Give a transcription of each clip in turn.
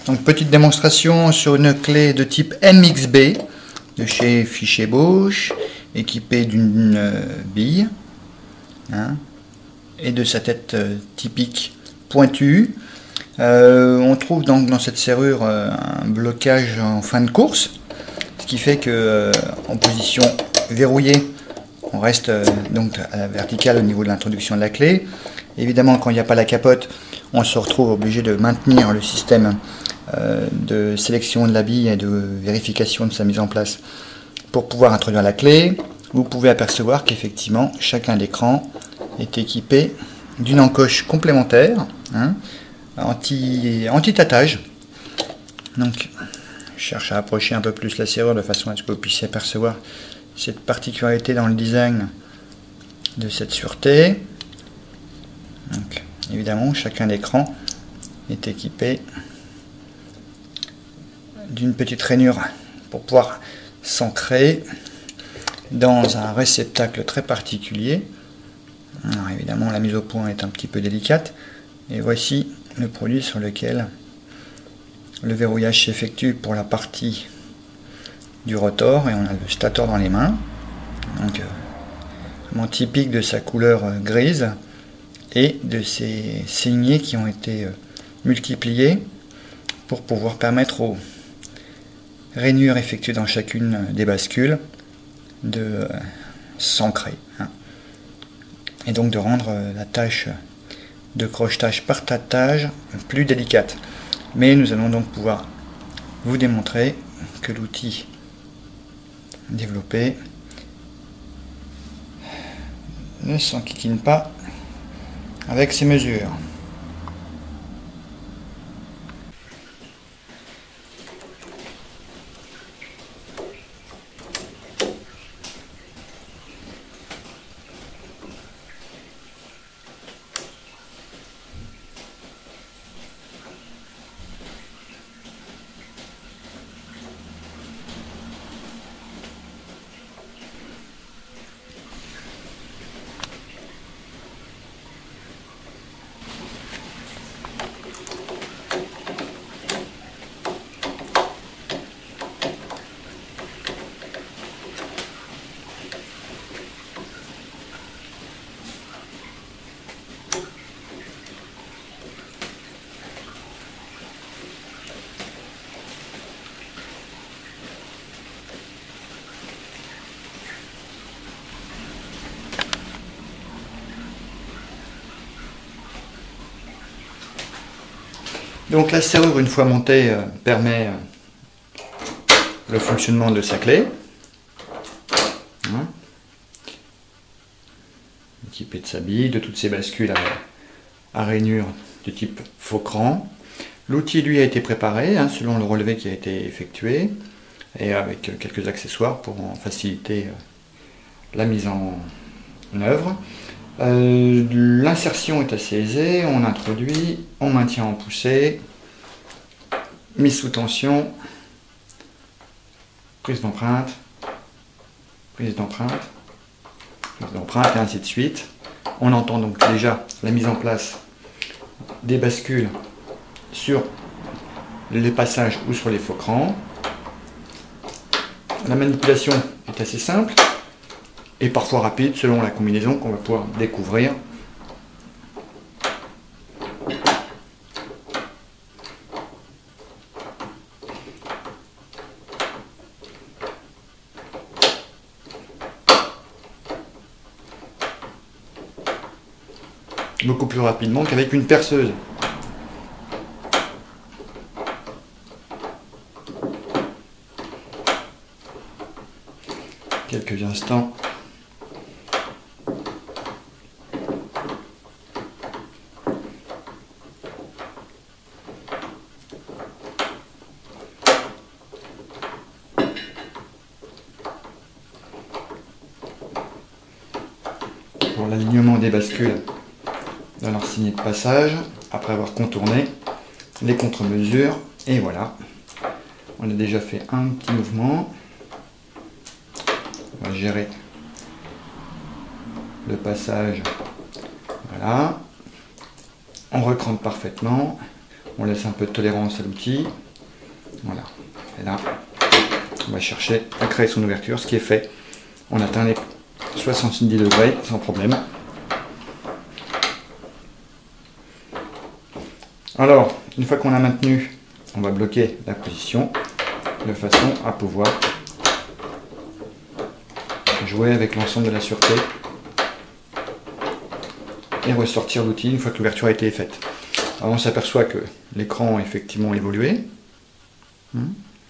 Donc petite démonstration sur une clé de type MXB de chez Fichet Bosch, équipée d'une bille et de sa tête typique pointue. On trouve donc dans cette serrure un blocage en fin de course, ce qui fait que en position verrouillée, on reste donc à la verticale au niveau de l'introduction de la clé. Évidemment, quand il n'y a pas la capote, on se retrouve obligé de maintenir le système de sélection de la bille et de vérification de sa mise en place pour pouvoir introduire la clé. Vous pouvez apercevoir qu'effectivement, chacun des crans est équipé d'une encoche complémentaire, anti-tatage. Donc, je cherche à approcher un peu plus la serrure de façon à ce que vous puissiez apercevoir cette particularité dans le design de cette sûreté. Donc, évidemment, chacun des crans est équipé d'une petite rainure pour pouvoir s'ancrer dans un réceptacle très particulier. Alors, évidemment, la mise au point est un petit peu délicate. Et voici le produit sur lequel le verrouillage s'effectue pour la partie du rotor, et on a le stator dans les mains. Donc, vraiment typique de sa couleur grise et de ces saignées qui ont été multipliées pour pouvoir permettre aux rainures effectuées dans chacune des bascules de s'ancrer et donc de rendre la tâche de crochetage par tâche plus délicate. Mais nous allons donc pouvoir vous démontrer que l'outil développé ne s'enquiquine pas avec ces mesures. Donc la serrure, une fois montée, permet le fonctionnement de sa clé. Équipée de sa bille, de toutes ses bascules à rainure de type faux cran. L'outil lui a été préparé selon le relevé qui a été effectué et avec quelques accessoires pour en faciliter la mise en œuvre. L'insertion est assez aisée, on introduit, on maintient en poussée, mise sous tension, prise d'empreinte, prise d'empreinte, prise d'empreinte et ainsi de suite. On entend donc déjà la mise en place des bascules sur les passages ou sur les faux crans. La manipulation est assez simple et parfois rapide selon la combinaison qu'on va pouvoir découvrir. Beaucoup plus rapidement qu'avec une perceuse. Quelques instants. Pour l'alignement des bascules dans leur signe de passage, après avoir contourné les contre-mesures, et voilà, on a déjà fait un petit mouvement. On va gérer le passage, voilà, on recrante parfaitement, On laisse un peu de tolérance à l'outil. Voilà. Et là, on va chercher à créer son ouverture, ce qui est fait. On atteint les 70 degrés sans problème. Alors, une fois qu'on a maintenu, on va bloquer la position de façon à pouvoir jouer avec l'ensemble de la sûreté et ressortir l'outil une fois que l'ouverture a été faite. Alors on s'aperçoit que l'écran a effectivement évolué,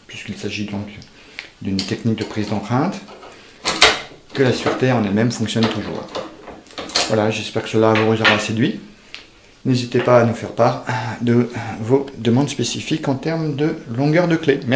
puisqu'il s'agit donc d'une technique de prise d'empreinte, que la sûreté en elle-même fonctionne toujours. Voilà, j'espère que cela vous aura séduit. N'hésitez pas à nous faire part de vos demandes spécifiques en termes de longueur de clé. Merci.